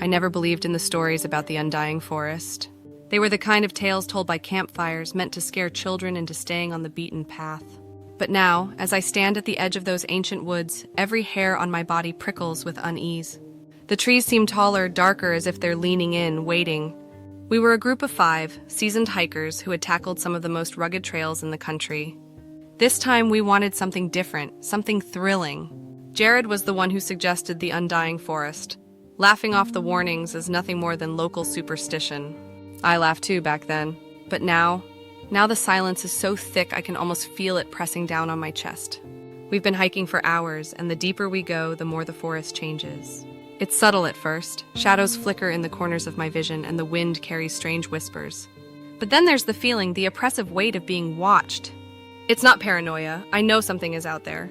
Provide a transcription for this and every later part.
I never believed in the stories about the Undying Forest. They were the kind of tales told by campfires meant to scare children into staying on the beaten path. But now, as I stand at the edge of those ancient woods, every hair on my body prickles with unease. The trees seem taller, darker, as if they're leaning in, waiting. We were a group of 5, seasoned hikers who had tackled some of the most rugged trails in the country. This time we wanted something different, something thrilling. Jared was the one who suggested the Undying Forest, laughing off the warnings as nothing more than local superstition. I laughed too back then, but now the silence is so thick I can almost feel it pressing down on my chest. We've been hiking for hours, and the deeper we go, the more the forest changes. It's subtle at first. Shadows flicker in the corners of my vision, and the wind carries strange whispers. But then there's the feeling, the oppressive weight of being watched. It's not paranoia. I know something is out there.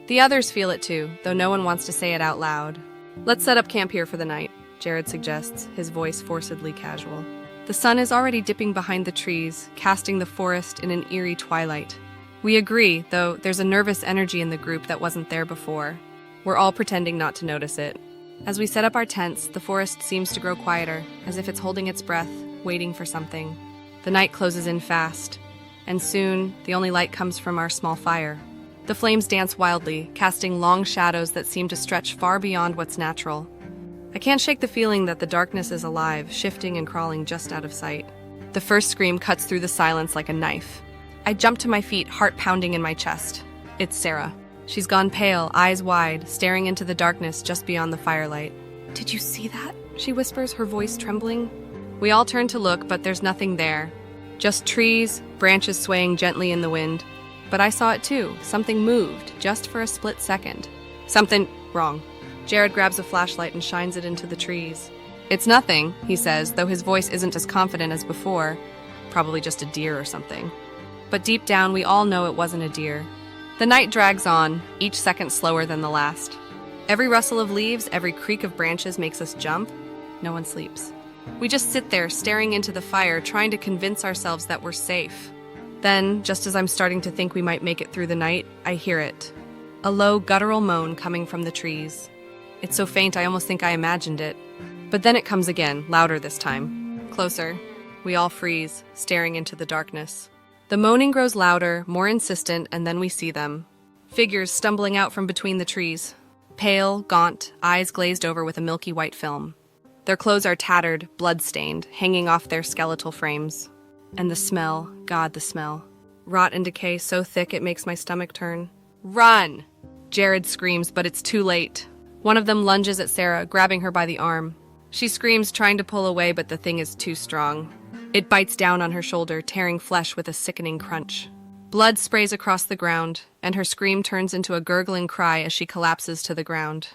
The others feel it too, though no one wants to say it out loud. Let's set up camp here for the night, Jared suggests, his voice forcedly casual. The sun is already dipping behind the trees, casting the forest in an eerie twilight. We agree, though there's a nervous energy in the group that wasn't there before. We're all pretending not to notice it. As we set up our tents, the forest seems to grow quieter, as if it's holding its breath, waiting for something. The night closes in fast, and soon the only light comes from our small fire. The flames dance wildly, casting long shadows that seem to stretch far beyond what's natural. I can't shake the feeling that the darkness is alive, shifting and crawling just out of sight. The first scream cuts through the silence like a knife. I jump to my feet, heart pounding in my chest. It's Sarah. She's gone pale, eyes wide, staring into the darkness just beyond the firelight. "Did you see that?" she whispers, her voice trembling. We all turn to look, but there's nothing there. Just trees, branches swaying gently in the wind. But I saw it too. Something moved, just for a split second. Something wrong. Jared grabs a flashlight and shines it into the trees. "It's nothing," he says, though his voice isn't as confident as before. Probably just a deer or something. But deep down, we all know it wasn't a deer. The night drags on, each second slower than the last. Every rustle of leaves, every creak of branches makes us jump. No one sleeps. We just sit there, staring into the fire, trying to convince ourselves that we're safe. Then, just as I'm starting to think we might make it through the night, I hear it. A low, guttural moan coming from the trees. It's so faint I almost think I imagined it. But then it comes again, louder this time. Closer. We all freeze, staring into the darkness. The moaning grows louder, more insistent, and then we see them. Figures stumbling out from between the trees. Pale, gaunt, eyes glazed over with a milky white film. Their clothes are tattered, blood-stained, hanging off their skeletal frames. And the smell, God, the smell. Rot and decay so thick it makes my stomach turn. "Run!" Jared screams, but it's too late. One of them lunges at Sarah, grabbing her by the arm. She screams, trying to pull away, but the thing is too strong. It bites down on her shoulder, tearing flesh with a sickening crunch. Blood sprays across the ground, and her scream turns into a gurgling cry as she collapses to the ground.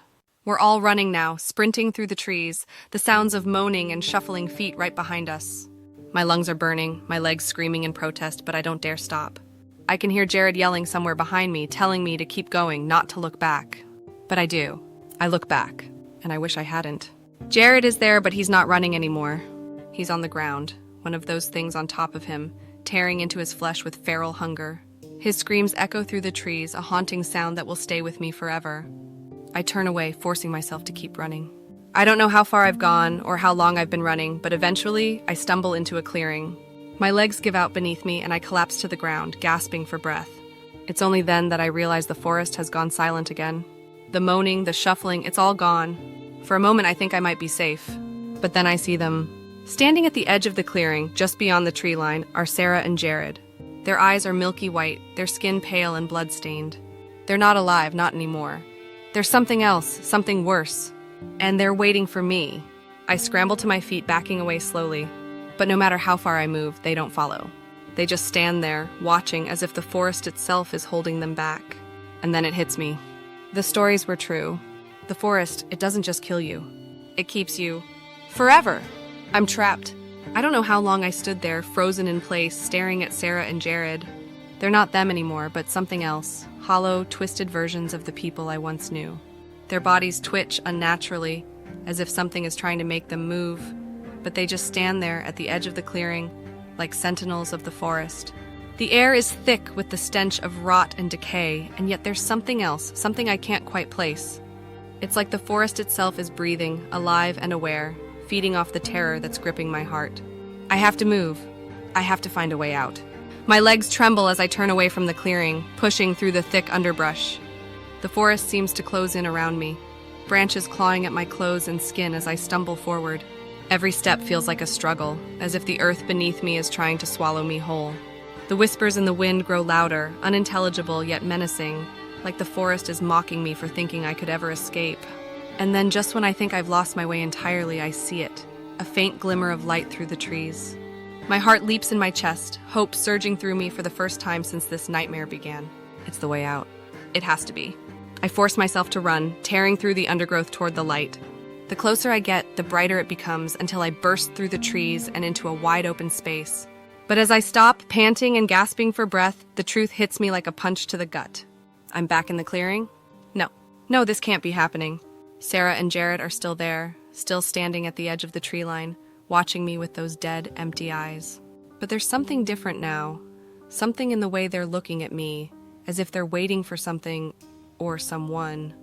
We're all running now, sprinting through the trees, the sounds of moaning and shuffling feet right behind us. My lungs are burning, my legs screaming in protest, but I don't dare stop. I can hear Jared yelling somewhere behind me, telling me to keep going, not to look back. But I do. I look back, and I wish I hadn't. Jared is there, but he's not running anymore. He's on the ground, one of those things on top of him, tearing into his flesh with feral hunger. His screams echo through the trees, a haunting sound that will stay with me forever. I turn away, forcing myself to keep running. I don't know how far I've gone or how long I've been running, but eventually I stumble into a clearing. My legs give out beneath me and I collapse to the ground, gasping for breath. It's only then that I realize the forest has gone silent again. The moaning, the shuffling, it's all gone. For a moment I think I might be safe, but then I see them. Standing at the edge of the clearing, just beyond the tree line, are Sarah and Jared. Their eyes are milky white, their skin pale and blood-stained. They're not alive, not anymore. There's something else, something worse. And they're waiting for me. I scramble to my feet, backing away slowly. But no matter how far I move, they don't follow. They just stand there, watching as if the forest itself is holding them back. And then it hits me. The stories were true. The forest, it doesn't just kill you. It keeps you forever. I'm trapped. I don't know how long I stood there, frozen in place, staring at Sarah and Jared. They're not them anymore, but something else. Hollow, twisted versions of the people I once knew. Their bodies twitch unnaturally, as if something is trying to make them move, but they just stand there at the edge of the clearing, like sentinels of the forest. The air is thick with the stench of rot and decay, and yet there's something else, something I can't quite place. It's like the forest itself is breathing, alive and aware, feeding off the terror that's gripping my heart. I have to move. I have to find a way out. My legs tremble as I turn away from the clearing, pushing through the thick underbrush. The forest seems to close in around me, branches clawing at my clothes and skin as I stumble forward. Every step feels like a struggle, as if the earth beneath me is trying to swallow me whole. The whispers in the wind grow louder, unintelligible yet menacing, like the forest is mocking me for thinking I could ever escape. And then just when I think I've lost my way entirely, I see it, a faint glimmer of light through the trees. My heart leaps in my chest, hope surging through me for the first time since this nightmare began. It's the way out. It has to be. I force myself to run, tearing through the undergrowth toward the light. The closer I get, the brighter it becomes until I burst through the trees and into a wide open space. But as I stop, panting and gasping for breath, the truth hits me like a punch to the gut. I'm back in the clearing? No, this can't be happening. Sarah and Jared are still there, still standing at the edge of the tree line, watching me with those dead, empty eyes. But there's something different now. Something in the way they're looking at me, as if they're waiting for something or someone.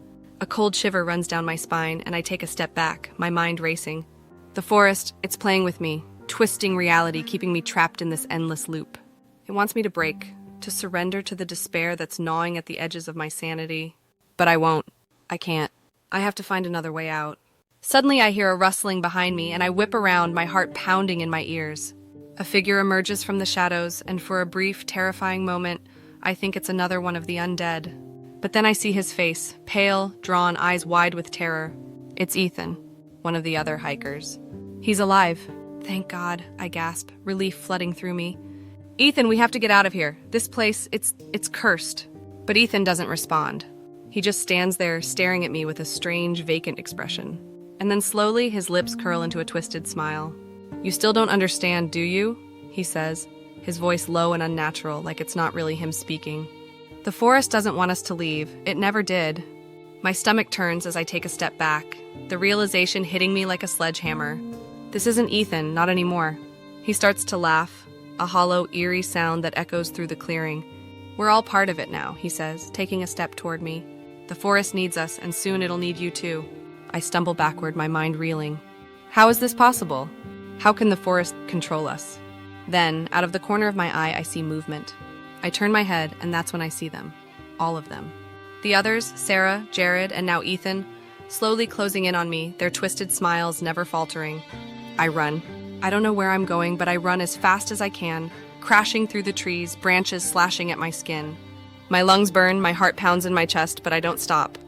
A cold shiver runs down my spine, and I take a step back, my mind racing. The forest, it's playing with me, twisting reality, keeping me trapped in this endless loop. It wants me to break, to surrender to the despair that's gnawing at the edges of my sanity. But I won't. I can't. I have to find another way out. Suddenly I hear a rustling behind me, and I whip around, my heart pounding in my ears. A figure emerges from the shadows, and for a brief, terrifying moment, I think it's another one of the undead. But then I see his face, pale, drawn, eyes wide with terror. It's Ethan, one of the other hikers. He's alive. Thank God, I gasp, relief flooding through me. Ethan, we have to get out of here. This place, it's cursed. But Ethan doesn't respond. He just stands there, staring at me with a strange, vacant expression. And then slowly, his lips curl into a twisted smile. You still don't understand, do you? He says, his voice low and unnatural, like it's not really him speaking. The forest doesn't want us to leave. It never did. My stomach turns as I take a step back, the realization hitting me like a sledgehammer. This isn't Ethan, not anymore. He starts to laugh, a hollow, eerie sound that echoes through the clearing. We're all part of it now, he says, taking a step toward me. The forest needs us, and soon it'll need you too. I stumble backward, my mind reeling. How is this possible? How can the forest control us? Then, out of the corner of my eye, I see movement. I turn my head, and that's when I see them. All of them. The others, Sarah, Jared, and now Ethan, slowly closing in on me, their twisted smiles never faltering. I run. I don't know where I'm going, but I run as fast as I can, crashing through the trees, branches slashing at my skin. My lungs burn, my heart pounds in my chest, but I don't stop.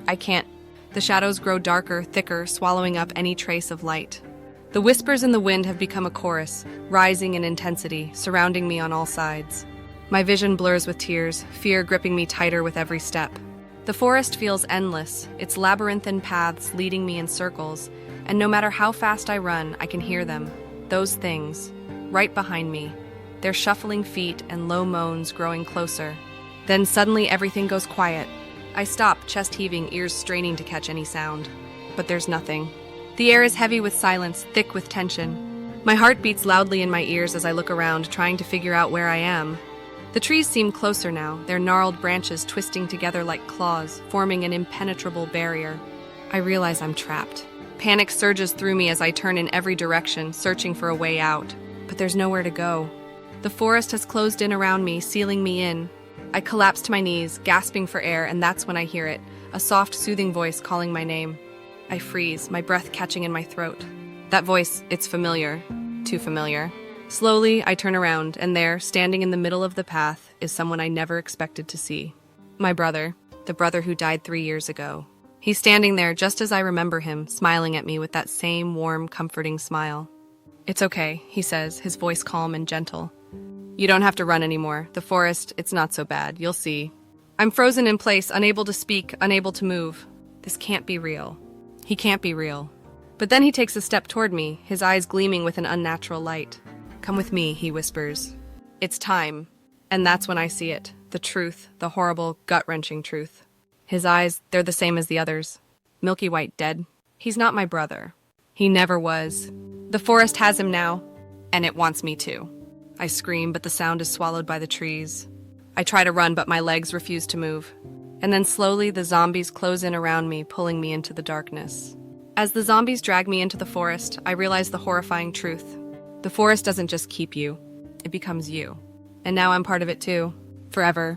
I can't. The shadows grow darker, thicker, swallowing up any trace of light. The whispers in the wind have become a chorus, rising in intensity, surrounding me on all sides. My vision blurs with tears, fear gripping me tighter with every step. The forest feels endless, its labyrinthine paths leading me in circles, and no matter how fast I run, I can hear them, those things, right behind me, their shuffling feet and low moans growing closer. Then suddenly everything goes quiet. I stop, chest heaving, ears straining to catch any sound. But there's nothing. The air is heavy with silence, thick with tension. My heart beats loudly in my ears as I look around, trying to figure out where I am. The trees seem closer now, their gnarled branches twisting together like claws, forming an impenetrable barrier. I realize I'm trapped. Panic surges through me as I turn in every direction, searching for a way out. But there's nowhere to go. The forest has closed in around me, sealing me in. I collapse to my knees, gasping for air, and that's when I hear it, a soft, soothing voice calling my name. I freeze, my breath catching in my throat. That voice, it's familiar. Too familiar. Slowly, I turn around, and there, standing in the middle of the path, is someone I never expected to see. My brother, the brother who died 3 years ago. He's standing there just as I remember him, smiling at me with that same warm, comforting smile. It's okay, he says, his voice calm and gentle. You don't have to run anymore. The forest, it's not so bad. You'll see. I'm frozen in place, unable to speak, unable to move. This can't be real. He can't be real. But then he takes a step toward me, his eyes gleaming with an unnatural light. Come with me, he whispers. It's time. And that's when I see it. The truth, the horrible, gut-wrenching truth. His eyes, they're the same as the others. Milky white, dead. He's not my brother. He never was. The forest has him now, and it wants me too. I scream, but the sound is swallowed by the trees. I try to run, but my legs refuse to move. And then slowly the zombies close in around me, pulling me into the darkness. As the zombies drag me into the forest, I realize the horrifying truth. The forest doesn't just keep you, it becomes you. And now I'm part of it too, forever.